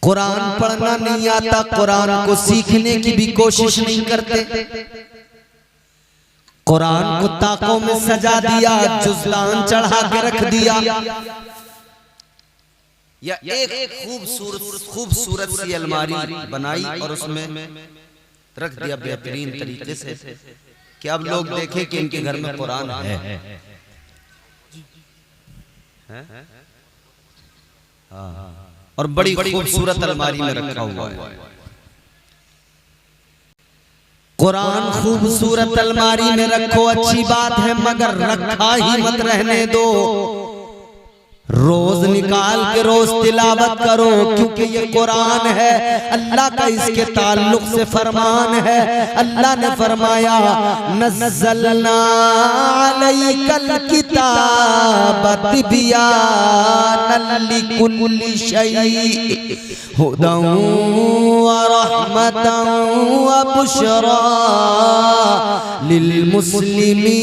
कुरान पढ़ना नहीं आता, कुरान को सीखने की भी कोशिश नहीं करते। कुरान को ताकों में सजा दिया, जुज़दान चढ़ा के रख दिया, या एक खूबसूरत सी अलमारी बनाई और उसमें रख दिया बेहतरीन तरीके से कि अब लोग देखें कि इनके घर में कुरान है। और बड़ी खूबसूरत अलमारी में रखा हुआ है। कुरान खूबसूरत अलमारी में रखो, अच्छी बात है, मगर रखा ही मत रहने दो। रोज निकाल के रोज तिलावत करो, क्योंकि ये कुरान है, अल्लाह का इसके ताल्लुक से फरमान है। अल्लाह ने फरमाया नज़्ज़लना अलैकल किताब तिबयानन लिकुल्लि शैइन हुदन व रहमतन व बुशरा लिल मुस्लिमीन।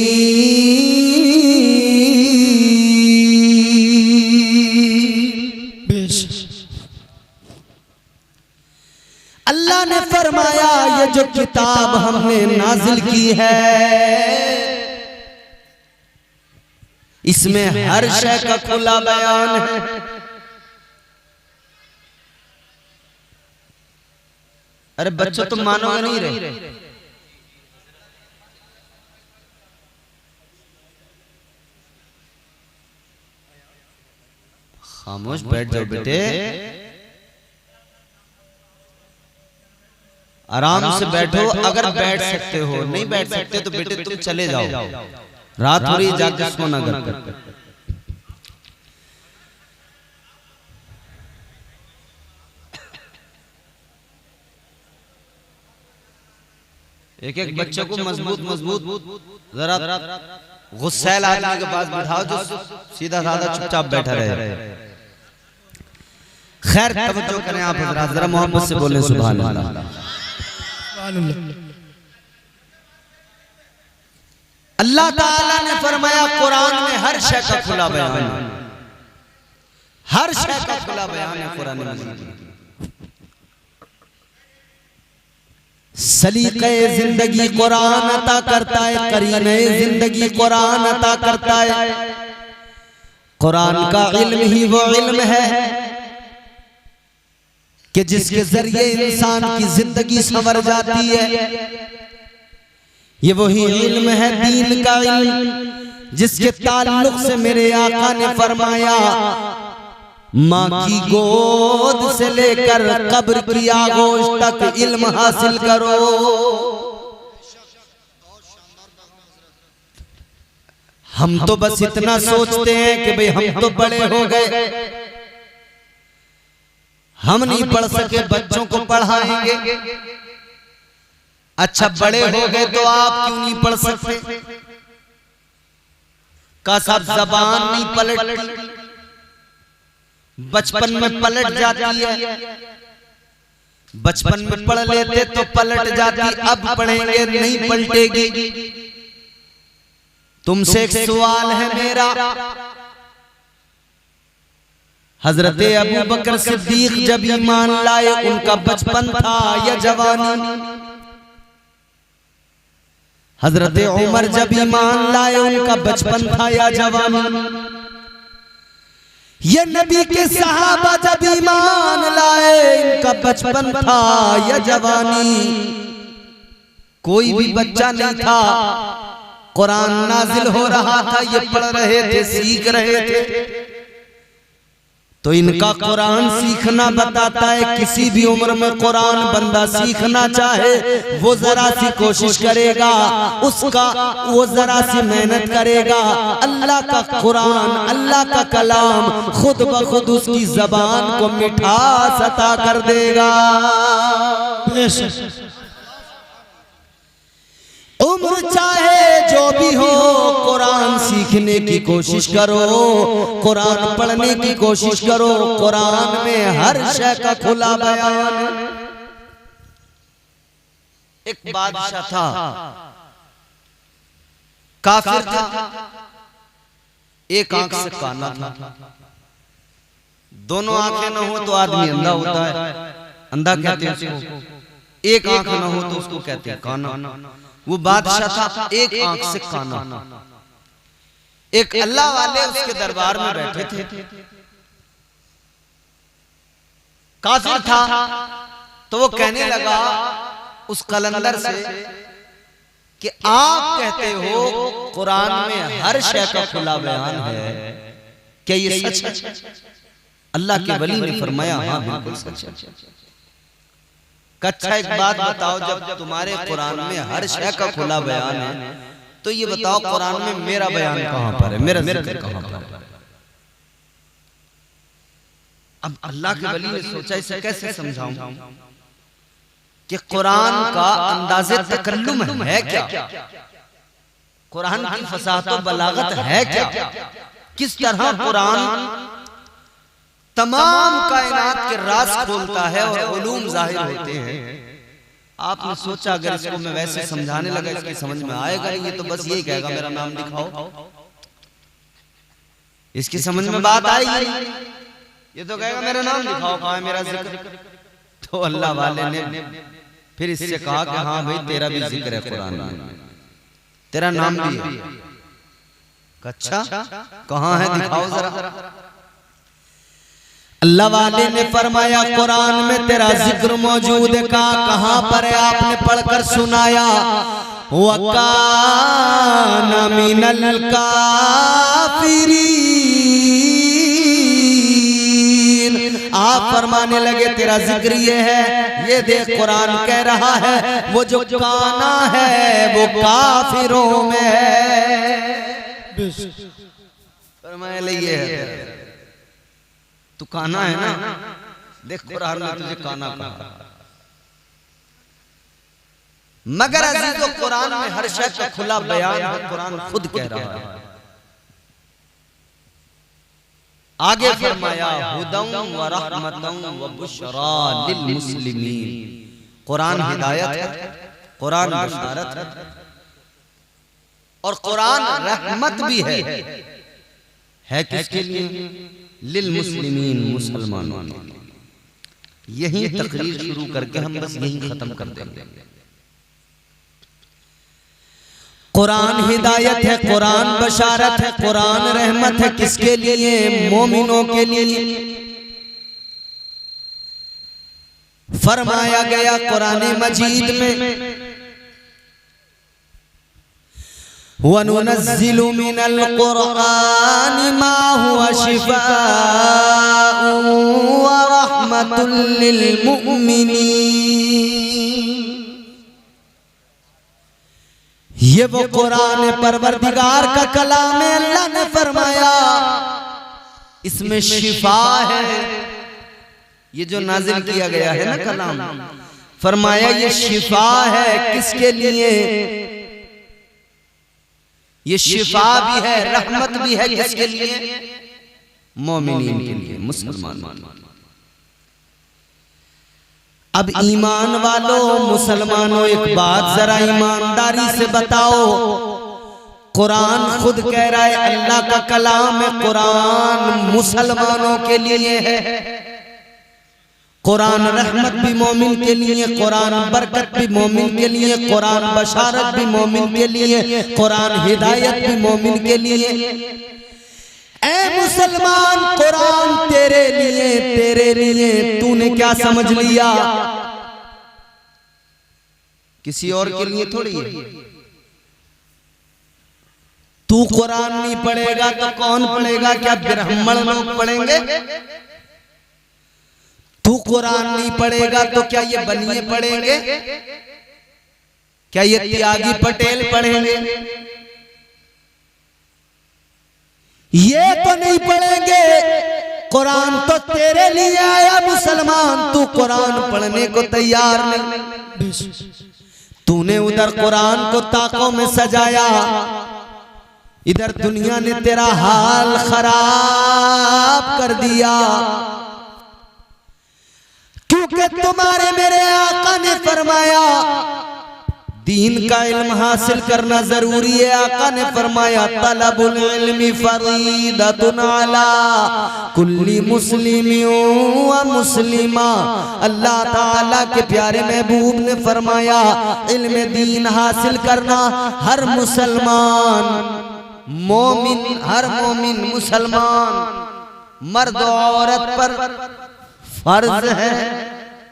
अल्लाह ने फरमाया ये जो किताब हमने नाजिल की है, इसमें हर शय का खुला बयान है। अरे बच्चों तुम मानोगे नहीं रहे, खामोश बैठ जाओ बेटे, आराम से बैठो। अगर बैठ सकते हो, नहीं बैठ सकते तो बेटे तुम चले जाओ, रात हो रही, जाके सोना घर पर। एक एक बच्चे को मजबूत जरा गुस्सैल आदमी के पास बिठाओ जो सीधा साधा चुपचाप बैठा रहे। खैर तवज्जो करें आप हज़रात, जरा मोहब्बत से बोले सुभान अल्लाह। अल्लाह ताला ने फरमाया कुरान में हर शय का खुला बयान है, हर शय का खुला बयान है कुरान मजीद। सलीक़े जिंदगी कुरान अता करता है, करीने जिंदगी कुरान अता करता है। कुरान का इल्म ही वो इल्म है कि जिसके जरिए इंसान की जिंदगी संवर जाती है। ये वही इल्म है दीन का इल्म, जिसके ताल्लुक से मेरे आका ने फरमाया माँ की गोद से लेकर कब्र की आगोश तक इल्म हासिल करो। हम तो बस इतना सोचते हैं कि भाई हम तो बड़े हो गए, हम नहीं पढ़ सके, बच्चों को पढ़ाएंगे। अच्छा बड़े हो गए तो आप क्यों नहीं पढ़ सकते? का सब जबान नहीं पलटती, बचपन में पलट जाती है। बचपन में पढ़ लेते तो पलट जाती, अब पढ़ेंगे नहीं पलटेगी। तुमसे एक सवाल है मेरा, हजरत अबू बकर सिद्दीक जब ईमान लाए उनका बचपन था या जवानी? हजरत उमर जब ईमान लाए उनका बचपन था या जवानी? ये नबी के सहाबा जब ईमान लाए इनका बचपन था या जवानी? कोई भी बच्चा नहीं था, कुरान नाजिल हो रहा था, ये पढ़ रहे थे, सीख रहे थे। तो इनका कुरान सीखना बताता है किसी भी उम्र में कुरान बंदा सीखना चाहे वो जरा सी कोशिश करेगा, उसका वो जरा सी मेहनत करेगा, अल्लाह का कुरान, अल्लाह का कलाम खुद ब खुद उसकी जबान को मिठास अता कर देगा। उम्र चाहे जो भी हो, कुरान सीखने की कोशिश करो, कुरान पढ़ने की कोशिश करो। कुरान में हर शय का खुला बयान। एक बादशाह था, काफिर था, एक आंख से काना था, दोनों आंखें ना हो तो आदमी अंधा होता है, अंधा कहते हैं उसको। एक आंख ना हो तो उसको कहते हैं काना। वो बादशाह था एक आंख से काना। एक अल्लाह वाले उसके दरबार में बैठे थे, काफिर था, तो वो कहने लगा उस कलंदर से कि आप कहते हो कुरान में हर शय का खुला बयान है, क्या ये सच है? अल्लाह के वली ने फरमाया हाँ बिल्कुल सच है। कच्चा एक बात बताओ, जब तुम्हारे कुरान में हर शय का खुला बयान है तो ये बताओ कुरान में मेरा बयान कहां पर है, मेरा जिक्र कहां पर है? अब अल्लाह के वली ने सोचा इसे कैसे समझाऊं कि कुरान का अंदाज़े तकल्लुम है क्या, कुरान की फसाहत और बलागत है क्या, किस तरह कुरान तमाम कायनात के राज खोलता है और उलूम जाहिर होते हैं। आपने सोचा अगर इसको मैं वैसे समझाने लगा इसकी समझ में आएगा नहीं, ये तो बस यही कहेगा मेरा नाम लिखाओ, इसकी समझ में बात आएगी, ये तो कहेगा मेरा नाम लिखाओ, कहाँ है मेरा जिक्र। तो अल्लाह वाले ने फिर इससे कहा कि हाँ भाई तेरा भी जिक्र है कुरान में, तेरा नाम भी है। अच्छा कहाँ है दिखाओ जरा। अल्लाह वाले ने फरमाया कुरान में तेरा जिक्र मौजूद है, कहाँ पर है? आपने पढ़कर सुनाया वकाना मिनल काफिरीन। आप फरमाने लगे तेरा जिक्र ये है, ये देख कुरान कह रहा है वो जो काना है वो काफिरों में है। फरमाया ले ये है तू काना है ना, देख कुरान में तुझे काना कहा। मगर अजीजों कुरान में हर शय का खुला बयान है, कुरान खुद कह रहा है। आगे फरमाया हुदम व रहमतम व बुशरा लिल मुस्लिमीन। कुरान हिदायत है, कुरान बशारत है और कुरान रहमत भी है किसके लिए? लिल मुस्लिमीन, मुसलमानों के लिए। यही तकरीर शुरू करके हम बस यही खत्म कर देंगे। कुरान हिदायत है, कुरान बशारत है, कुरान रहमत है किसके लिए? मोमिनों के लिए। फरमाया गया कुरान मजीद में वनुनज़्ज़िलु मिनल कुरानि मा हुवा शिफ़ाउन व रहमतुल लिल मुमिनीन। ये वो कुरान परवरदिगार का कलाम है, अल्लाह ने फरमाया इसमें शिफा है। ये जो नाजिल किया गया है ना कलाम, फरमाया ये शिफा है किसके लिए? ये शिफा भी है, रहमत भी है किसके लिए? मोमिनीन के लिए, मुसलमान। अब ईमान वालों, मुसलमानों, एक बात जरा ईमानदारी से बताओ, कुरान खुद कह रहा है अल्लाह का कलाम है, कुरान मुसलमानों के लिए है। कुरान रहमत भी मोमिन के लिए, कुरान बरकत भी मोमिन के लिए, कुरान बशारत भी मोमिन के लिए, कुरान हिदायत भी मोमिन के लिए। ऐ मुसलमान कुरान तेरे लिए तूने क्या समझ लिया? किसी और के लिए थोड़ी है। तू कुरान नहीं पढ़ेगा तो कौन पढ़ेगा? क्या ब्राह्मण लोग पढ़ेंगे? तू कुरान नहीं पढ़ेगा तो क्या ये बनिए पढ़ेंगे? क्या ये त्यागी पटेल पढ़ेंगे? ये तो नहीं पढ़ेंगे। कुरान तो तेरे लिए आया मुसलमान, तू कुरान पढ़ने को तैयार नहीं। तूने उधर कुरान को ताकों में सजाया, इधर दुनिया ने तेरा हाल खराब कर दिया। क्योंकि तुम्हारे मेरे आका ने फरमाया दीन का इल्म हासिल करना जरूरी है। आका ने फरमाया तलबुल इल्मी फरीदतुन अला कुल्ली मुस्लिमिन व मुस्लिमा। अल्लाह ताला के प्यारे महबूब ने फरमाया इल्म दीन हासिल करना हर मुसलमान मोमिन, हर मोमिन मुसलमान मर्द औरत पर फर्ज है।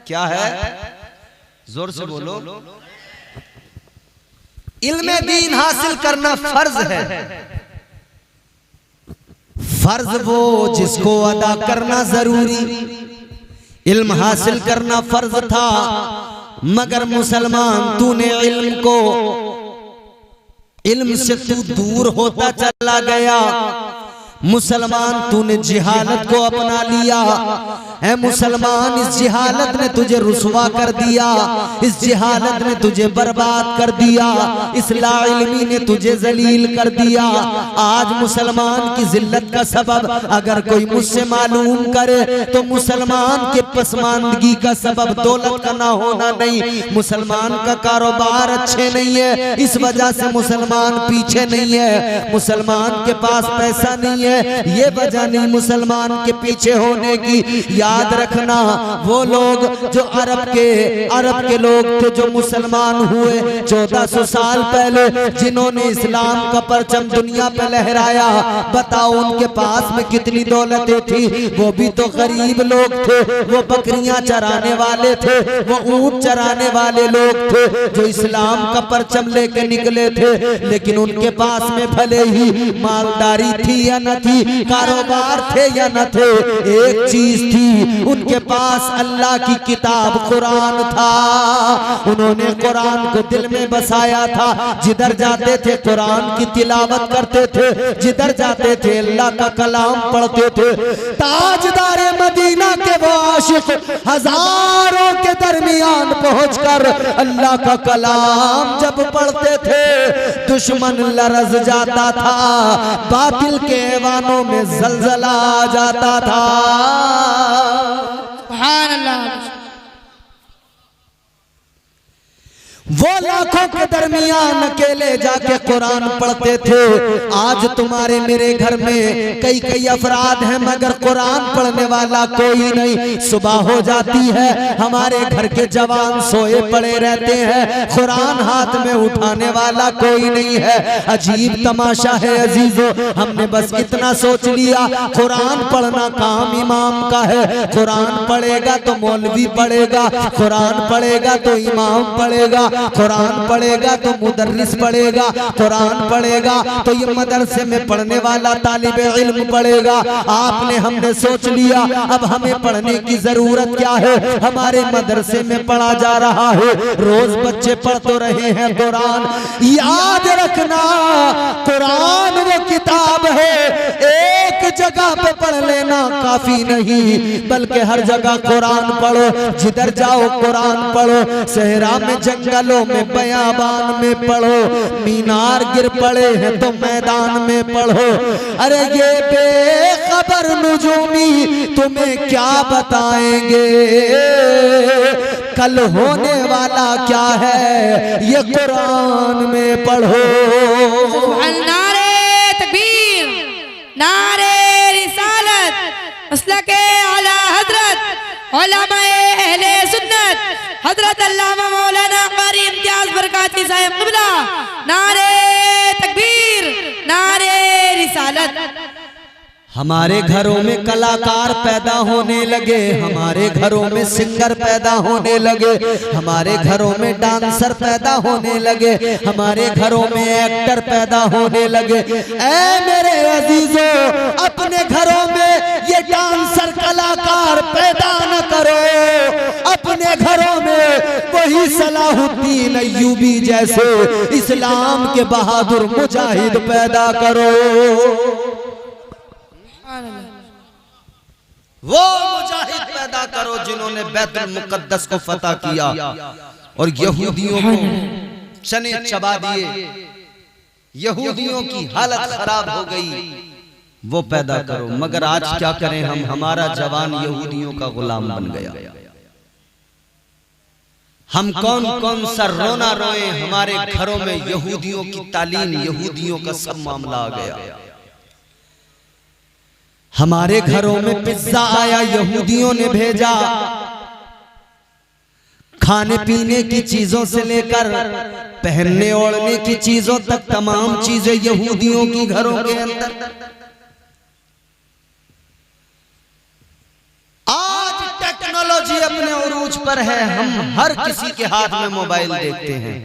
क्या है? जोर से बोलो। इल्म दीन हासिल करना फर्ज है। फर्ज वो जिसको अदा करना जरूरी। इल्म हासिल करना फर्ज था, मगर मुसलमान तूने इल्म से तू दूर होता चला गया। मुसलमान तूने जिहालत को अपना लिया है। मुसलमान इस जिहालत ने तुझे रुसवा कर दिया, इस जिहालत ने तुझे बर्बाद कर दिया, इस लाइल्मी ने तुझे जलील कर दिया। आज मुसलमान की जिल्लत का सबब अगर कोई मुझसे मालूम करे तो मुसलमान के पसमानदगी का सबब दौलत का ना होना नहीं, मुसलमान का कारोबार अच्छे नहीं है, इस वजह से मुसलमान पीछे नहीं है, मुसलमान के पास पैसा नहीं है, ये वजह नहीं मुसलमान के पीछे होने की। याद रखना वो लोग जो अरब के लोग थे जो मुसलमान हुए 1400 साल पहले, जिन्होंने इस्लाम का परचम दुनिया पे लहराया, बताओ उनके पास में कितनी दौलतें थी? वो भी तो गरीब लोग थे, वो बकरियां चराने वाले थे, वो ऊंट चराने वाले लोग थे जो इस्लाम का परचम लेके निकले थे। लेकिन उनके पास में भले ही मालदारी थी या न थी, कारोबार थे या न थे, एक चीज थी, उनके पास अल्लाह की किताब कुरान था। उन्होंने कुरान को दिल में बसाया था, जिधर जाते थे कुरान की तिलावत करते थे, जिधर जाते थे अल्लाह का कलाम पढ़ते थे। ताजदारे मदीना के वो आशिक हजारों के दरमियान पहुंचकर अल्लाह का कलाम जब पढ़ते थे, दुश्मन लरज जाता था, बातिल के ऐवानों में जलजला आ जाता था। सुभान अल्लाह। वो लाखों के दरमियान अकेले जाके कुरान पढ़ते थे। आज तुम्हारे मेरे घर में कई अफराद हैं मगर कुरान पढ़ने वाला कोई नहीं। सुबह हो जाती है, हमारे घर के जवान सोए पड़े रहते हैं, कुरान हाथ में उठाने वाला कोई नहीं है। अजीब तमाशा है अजीजों, हमने बस इतना सोच लिया कुरान पढ़ना काम इमाम का है। कुरान पढ़ेगा तो मौलवी पढ़ेगा, कुरान पढ़ेगा तो इमाम पढ़ेगा, कुरान पढ़ेगा तो मुदर्रिस पढ़ेगा, कुरान पढ़ेगा तो ये मदरसे में पढ़ने वाला तालिबे इल्म पढ़ेगा। आपने हमने सोच लिया अब हमें पढ़ने की जरूरत क्या है, हमारे मदरसे में पढ़ा जा रहा है, रोज बच्चे पढ़ तो रहे हैं कुरान। याद रखना कुरान वो किताब है, एक जगह पे पढ़ लेना काफी नहीं, बल्कि हर जगह कुरान पढ़ो, जिधर जाओ कुरान पढ़ो। सहरा में, जंगलों में, बयाबान में पढ़ो, मीनार गिर पड़े हैं तो मैदान में पढ़ो। अरे ये बेखबर नुजूमी तुम्हें क्या बताएंगे, कल होने वाला क्या है ये कुरान में पढ़ो। नारे तकबीर, नारे रिसालत, मसलके आला हजरत उलमाए अहले सुन्नत हजरत अल्लामा मौलाना कारी इम्तियाज बरकाती साहिब क़िबला। नारे तकबीर, नारे रिसालत। हमारे घरों में कलाकार पैदा होने लगे, हमारे घरों में सिंगर पैदा होने लगे, हमारे घरों में डांसर पैदा होने लगे, हमारे घरों में एक्टर पैदा होने लगे। ऐ मेरे अजीजों, अपने घरों में ये डांसर कलाकार पैदा न करो, अपने घरों में वही सलाहुद्दीन अय्यूबी जैसे इस्लाम के बहादुर मुजाहिद पैदा करो। वो मुजाहिद पैदा करो जिन्होंने बैतुल मुक़द्दस को फतह किया और यहूदियों को चने चबा दिए, यहूदियों की हालत खराब हो गई, वो पैदा करो। मगर आज क्या करें हम, हमारा जवान यहूदियों का गुलाम बन गया, हम कौन कौन सा रोना रोए, हमारे घरों में यहूदियों की तालीम, यहूदियों का सब मामला आ गया। हमारे घरों में पिज्जा आया, यहूदियों ने भेजा। खाने पीने की चीजों से लेकर पहनने ओढ़ने की चीजों तक तमाम चीजें यहूदियों की घरों के अंदर। आज टेक्नोलॉजी अपने उरूज पर है, हम हर किसी के हाथ में मोबाइल देखते हैं।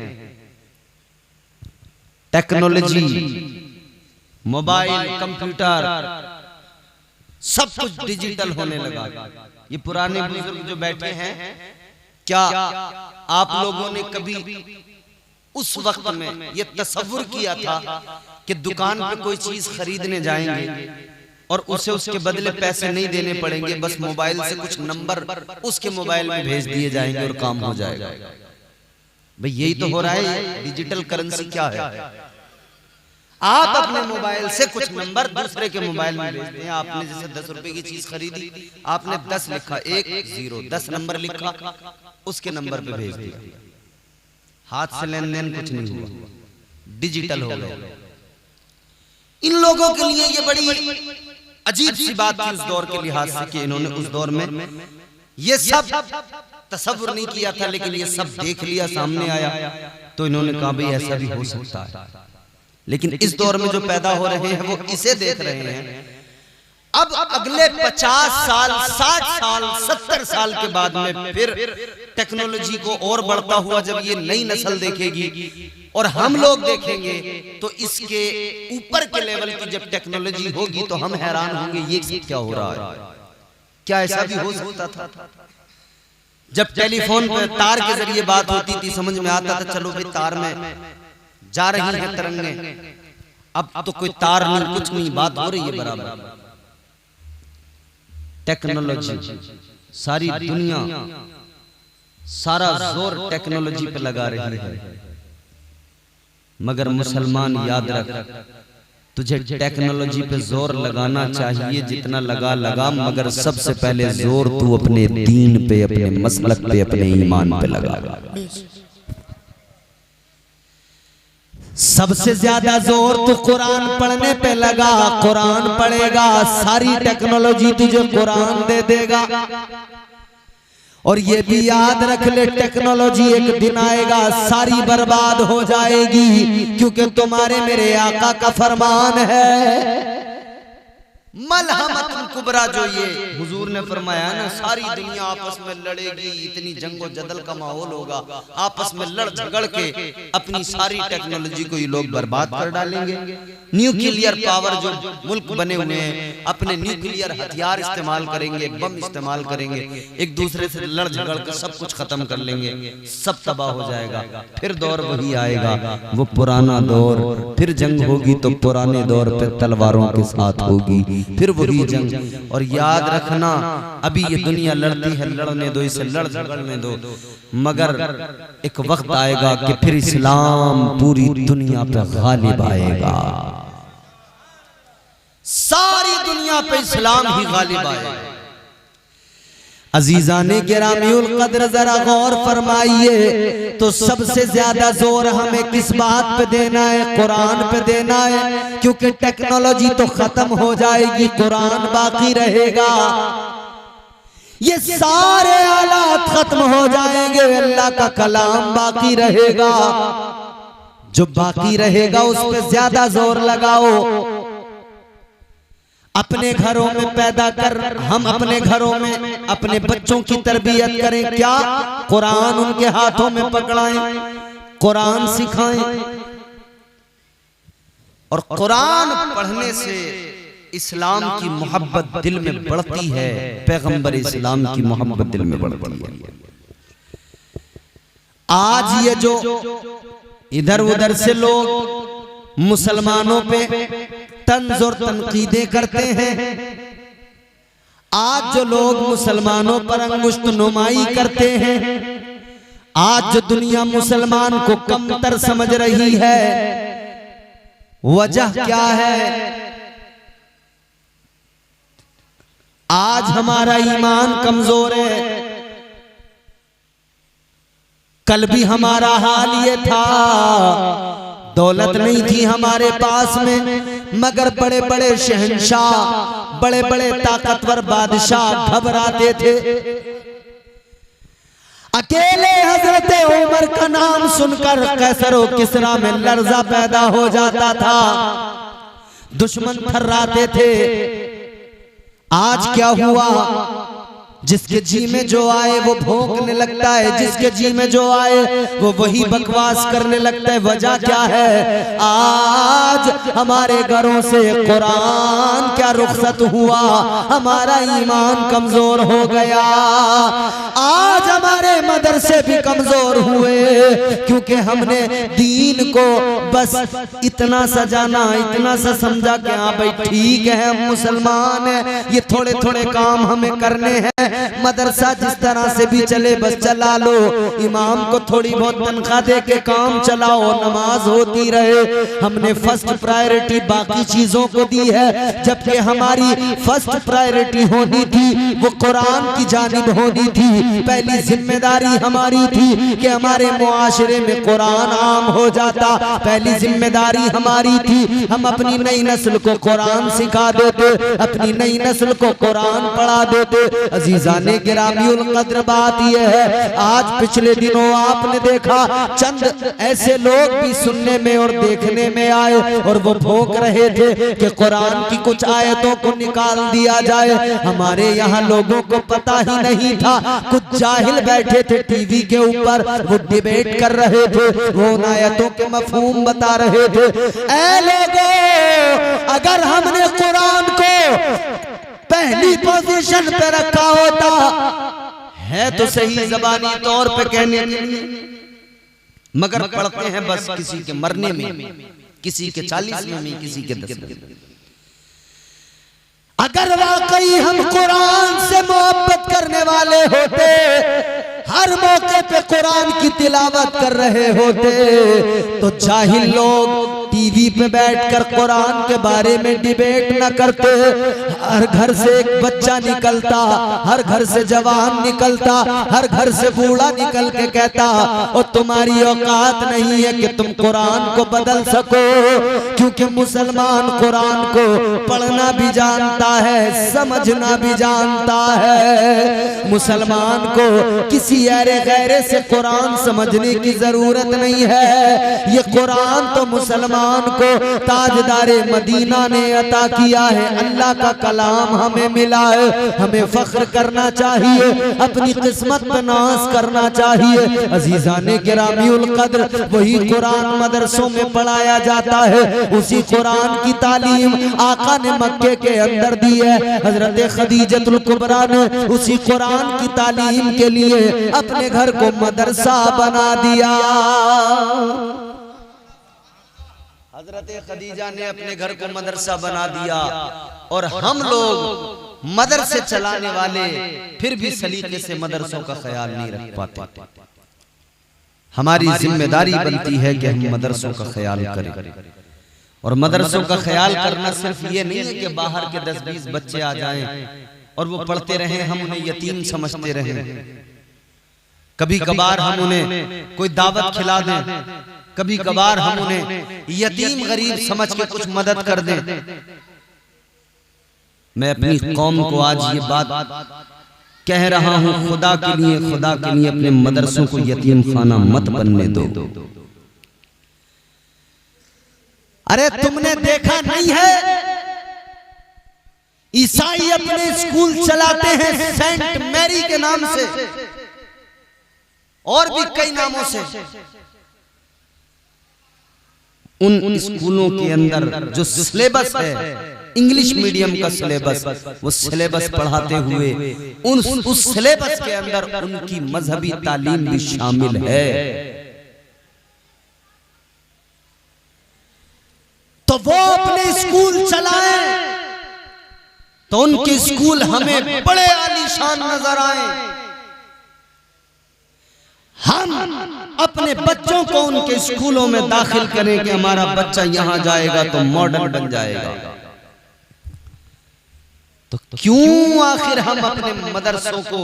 टेक्नोलॉजी, मोबाइल, कंप्यूटर, सब कुछ डिजिटल होने लगा। ये पुराने बुजुर्ग जो बैठे हैं, क्या आप लोगों ने कभी उस वक्त में ये तसव्वुर किया था कि दुकान पे कोई चीज खरीदने जाएंगे और उसे उसके बदले पैसे नहीं देने पड़ेंगे, बस मोबाइल से कुछ नंबर उसके मोबाइल में भेज दिए जाएंगे और काम हो जाएगा? भाई यही तो हो रहा है। डिजिटल करेंसी क्या है? आप अपने मोबाइल से कुछ नंबर दूसरे के मोबाइल में भेजते हैं। आपने जैसे 10 रुपए की चीज खरीदी, आपने 10 लिखा, 1 0 10 नंबर लिखा, उसके नंबर पे भेज दिया। हाथ से लेन देन कुछ नहीं हुआ, डिजिटल हो गया। इन लोगों के लिए ये बड़ी अजीब सी बात थी उस दौर के लिहाज से कि इन्होंने उस दौर में ये सब तसव्वुर नहीं किया था, लेकिन ये सब देख लिया, सामने आया, तो इन्होंने कहा भाई ऐसा भी हो सकता है। लेकिन इस दौर में जो पैदा हो रहे हैं वो इसे देख रहे हैं। अब अगले 50 साल, 60 साल, 70 साल के बाद में फिर टेक्नोलॉजी को और बढ़ता हुआ जब ये नई नस्ल देखेगी और हम लोग देखेंगे, तो इसके ऊपर के लेवल की जब टेक्नोलॉजी होगी तो हम हैरान होंगे ये क्या हो रहा है। क्या ऐसा भी हो सकता था? जब टेलीफोन पर तार के जरिए बात होती थी, समझ में आता था चलो भाई तार में जा रही है तरंगे, अब तो कोई तार नहीं, कुछ नहीं, बात हो रही है बराबर। टेक्नोलॉजी, सारी दुनिया सारा जोर टेक्नोलॉजी पे लगा रही है, मगर मुसलमान याद रख, तुझे टेक्नोलॉजी पे जोर लगाना चाहिए जितना लगा, मगर सबसे पहले जोर तू अपने दीन पे, अपने मसलक पे, अपने ईमान पे लगा। सबसे ज्यादा जोर तो कुरान पढ़ने पे लगा। कुरान पढ़ेगा, सारी टेक्नोलॉजी तुझे कुरान दे देगा। और ये भी याद रख ले, टेक्नोलॉजी एक दिन आएगा सारी बर्बाद हो जाएगी, क्योंकि तुम्हारे मेरे आका का फरमान है मलहमतुल कुबरा, जो ये हुजूर ने फरमाया ना, सारी दुनिया आपस में लड़ेगी, इतनी जंगो जदल का माहौल होगा, आपस में लड़ झगड़ के अपनी सारी टेक्नोलॉजी को ये लोग बर्बाद कर डालेंगे। न्यूक्लियर पावर जो मुल्क बने हुए हैं, अपने न्यूक्लियर हथियार इस्तेमाल करेंगे, बम इस्तेमाल करेंगे, एक दूसरे से लड़ झगड़ कर सब कुछ खत्म कर लेंगे, सब तबाह हो जाएगा। फिर दौर वही आएगा, वो पुराना दौर, फिर जंग होगी तो पुराने दौर पे तलवारों के साथ होगी, फिर वही जंग। और याद रखना, अभी ये दुनिया लड़ती है, लड़ने दो इसे, लड़ झगड़ने दो, मगर एक वक्त आएगा कि फिर इस्लाम पूरी दुनिया पे गालिब आएगा, सारी दुनिया पे इस्लाम ही गालिब आएगा। अजीजाने गिरामीउल कद्र, जरा गौर फरमाइए, तो सबसे ज्यादा जोर हमें किस बात पे देना है? कुरान पे देना है, क्योंकि टेक्नोलॉजी तो खत्म हो जाएगी, कुरान बाकी रहेगा। ये सारे आलात खत्म हो जाएंगे, अल्लाह का कलाम बाकी रहेगा। जो बाकी रहेगा उस पे ज्यादा जोर लगाओ। अपने घरों में पैदा कर, हम अपने घरों में अपने बच्चों की तरबियत करें। क्या? कुरान उनके हाथों में पकड़ाएं, कुरान सिखाएं। और कुरान पढ़ने से इस्लाम की मोहब्बत दिल में बढ़ती है, पैगंबर इस्लाम की मोहब्बत दिल में बढ़ती है। आज ये जो इधर उधर से लोग मुसलमानों पे तंज और तनकीदें करते हैं, आज जो लोग मुसलमानों पर अंगुष्ठ नुमाई करते हैं, आज जो दुनिया मुसलमान को कमतर समझ रही है, वजह क्या है? आज हमारा ईमान कमजोर है, कल भी हमारा हाल ये था, दौलत नहीं थी हमारे पास में, मगर बड़े बड़े शहंशाह, बड़े बड़े ताकतवर बादशाह घबराते थे। अकेले हजरत उमर का नाम सुनकर कैसर व किसरा में लर्जा पैदा हो जाता था, दुश्मन थर्राते थे। आज क्या हुआ? जिसके जी में जो आए वो भौंकने लगता है, जिसके जी में जो आए वो वही बकवास करने लगता है। वजह क्या है? आज हमारे घरों से कुरान क्या रुखसत हुआ, हमारा ईमान कमजोर हो गया। आज हमारे मदरसे भी कमजोर हुए, क्योंकि हमने दीन को बस इतना सा जाना, इतना सा समझा कि हाँ भाई ठीक है हम मुसलमान हैं, ये थोड़े थोड़े काम हमें करने हैं, मदरसा जिस तरह से भी चले बस चला लो, इमाम को थोड़ी बहुत तनख्वाह दे के काम चलाओ, नमाज होती रहे। हमने फर्स्ट प्रायोरिटी बाकी चीजों को दी है, जबकि हमारी फर्स्ट प्रायोरिटी होनी थी वो कुरान की जानिब होनी थी। पहली जिम्मेदारी हमारी थी कि हमारे मुआशरे में कुरान आम हो जाता। पहली जिम्मेदारी हमारी थी हम अपनी नई नस्ल को कुरान सिखा देते, अपनी नई नस्ल को कुरान पढ़ा देते। अजीजाने गिरामीउल कद्र बात यह है, आज पिछले दिनों आपने देखा चंद ऐसे लोग भी सुनने में और देखने में आए और वो भौंक रहे थे कि कुरान की कुछ आयतों को निकाल दिया जाए। हमारे यहाँ लोगों को पता ही नहीं था, कुछ जाहिल बैठे थे टीवी के ऊपर, वो डिबेट कर रहे थे, वो उन आयतों के मफहूम बता रहे थे। ऐ लोगों, अगर हमने कुरान को पहली पोजीशन पे रखा होता है तो सही ज़बानी तौर पे कहने के लिए, मगर पढ़ते हैं बस किसी के मरने में, किसी के 40वें में, किसी के 10वें में। अगर वाकई हम कुरान से मोहब्बत करने वाले होते, हर मौके पे कुरान की तिलावत कर रहे होते, तो जाहिल लोग टीवी पे बैठकर कुरान के बारे में डिबेट न करते। हर घर से एक बच्चा निकलता, हर घर से जवान निकलता, हर घर से बूढ़ा निकल के कहता और तुम्हारी औकात नहीं है कि तुम कुरान को बदल सको, क्योंकि मुसलमान कुरान को पढ़ना भी जानता है, समझना भी जानता है। मुसलमान को किसी ऐरे गैरे से कुरान समझने की जरूरत नहीं है। ये कुरान तो मुसलमान को ताजदारे मदीना ने अता किया है, अल्लाह का कलाम हमें मिला है। हमें फख्र करना चाहिए, अपनी किस्मत पर नाज करना चाहिए। अजीजाने गिरामीउल कद्र, वही कुरान मदरसों में पढ़ाया जाता है, उसी कुरान की तालीम आका ने मक्के के अंदर दी है। हजरत खदीजतुल कुबरा ने उसी कुरान की तालीम के लिए अपने घर को मदरसा बना दिया। हजरत खदीजा ने अपने घर को मदरसा बना दिया, और हम लोग मदरसे चलाने वाले फिर भी सलीके से मदरसों का ख्याल नहीं रख पाते। हमारी जिम्मेदारी बनती है कि हम मदरसों का ख्याल करें, और मदरसों का ख्याल करना सिर्फ ये नहीं है कि बाहर के 10-20 बच्चे आ जाएं और वो पढ़ते रहें, हम उन्हें यतीम समझते रहें। कभी कभार हम उन्हें कोई दावत खिला दें, कभी कभार हम उन्हें यतीम गरीब समझ के कुछ मदद कर दें। मैं अपनी कौम को आज ये बात कह रहा हूं, खुदा के लिए अपने मदरसों को यतीम खाना मत बनने दो। अरे तुमने देखा नहीं है, ईसाई अपने स्कूल चलाते हैं सेंट मैरी के नाम से, और भी कई नामों से। उन स्कूलों के अंदर जो सिलेबस है, इंग्लिश मीडियम का सिलेबस, वो सिलेबस पढ़ाते हुए उस सिलेबस के अंदर उनकी मजहबी तालीम भी शामिल है। तो वो अपने स्कूल चलाएं तो उनके स्कूल हमें बड़े आलीशान नजर आए। हम अपने बच्चों को उनके स्कूलों में दाखिल करें कि हमारा बच्चा यहां जाएगा तो मॉडर्न बन जाएगा। तो क्यों आखिर हम अपने मदरसों को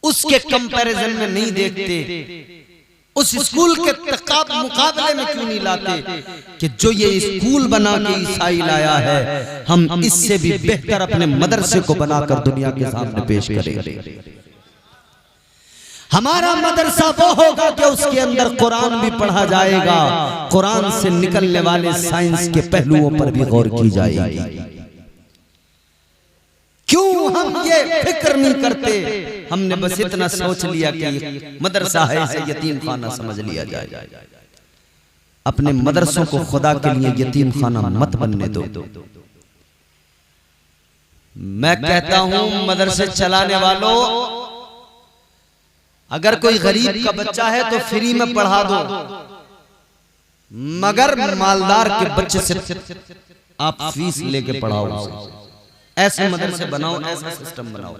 उसके कंपैरिजन में नहीं देखते, उस स्कूल के मुकाबले में क्यों नहीं लाते कि जो ये स्कूल बना के ईसाई लाया है, हम इससे भी बेहतर अपने मदरसे को बनाकर दुनिया के सामने पेश करें। हमारा मदरसा वो होगा कि उसके अंदर कुरान भी पढ़ा जाएगा, कुरान से निकलने वाले साइंस के पहलुओं पर भी गौर की जाएगी। क्यों हम ये फिक्र नहीं करते? हमने बस इतना सोच लिया कि मदरसा है, इसे यतीम खाना समझ लिया जाए। अपने मदरसों को खुदा के लिए यतीम खाना मत बनने दो। मैं कहता हूं मदरसे चलाने वालों, अगर कोई गरीब का बच्चा है तो फ्री में पढ़ा दो, मगर मालदार के बच्चे से आप फीस लेके पढ़ाओ। ऐसे मदरसे बनाओ, ऐसा सिस्टम बनाओ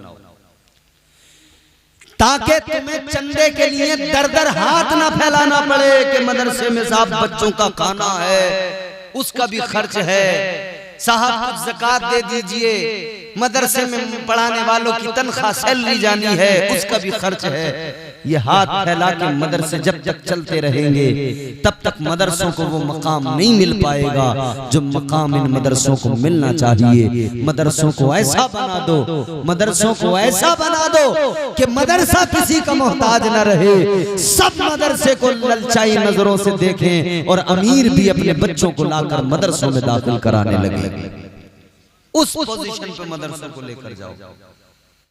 ताकि तुम्हें चंदे के लिए दर दर हाथ ना फैलाना पड़े कि मदरसे में साहब बच्चों का खाना है, उसका भी खर्च है, साहब कुछ ज़कात दे दीजिए, मदरसे में पढ़ाने वालों की तनख्वाह सैलरी जानी है, उसका भी खर्च है। ये हाथ फैला के मदरसे जब तक चलते रहेंगे तब तक मदरसों को वो मकाम नहीं मिल पाएगा जो मकाम इन मदरसों को मिलना चाहिए। मदरसों को ऐसा बना दो, मदरसों को ऐसा बना दो कि मदरसा किसी का मोहताज न रहे, सब मदरसे को ललचाई नजरों से देखें और अमीर भी अपने बच्चों को लाकर मदरसों में दाखिल कराने लगे। उस पोजीशन पे मदरसों को लेकर जाओ।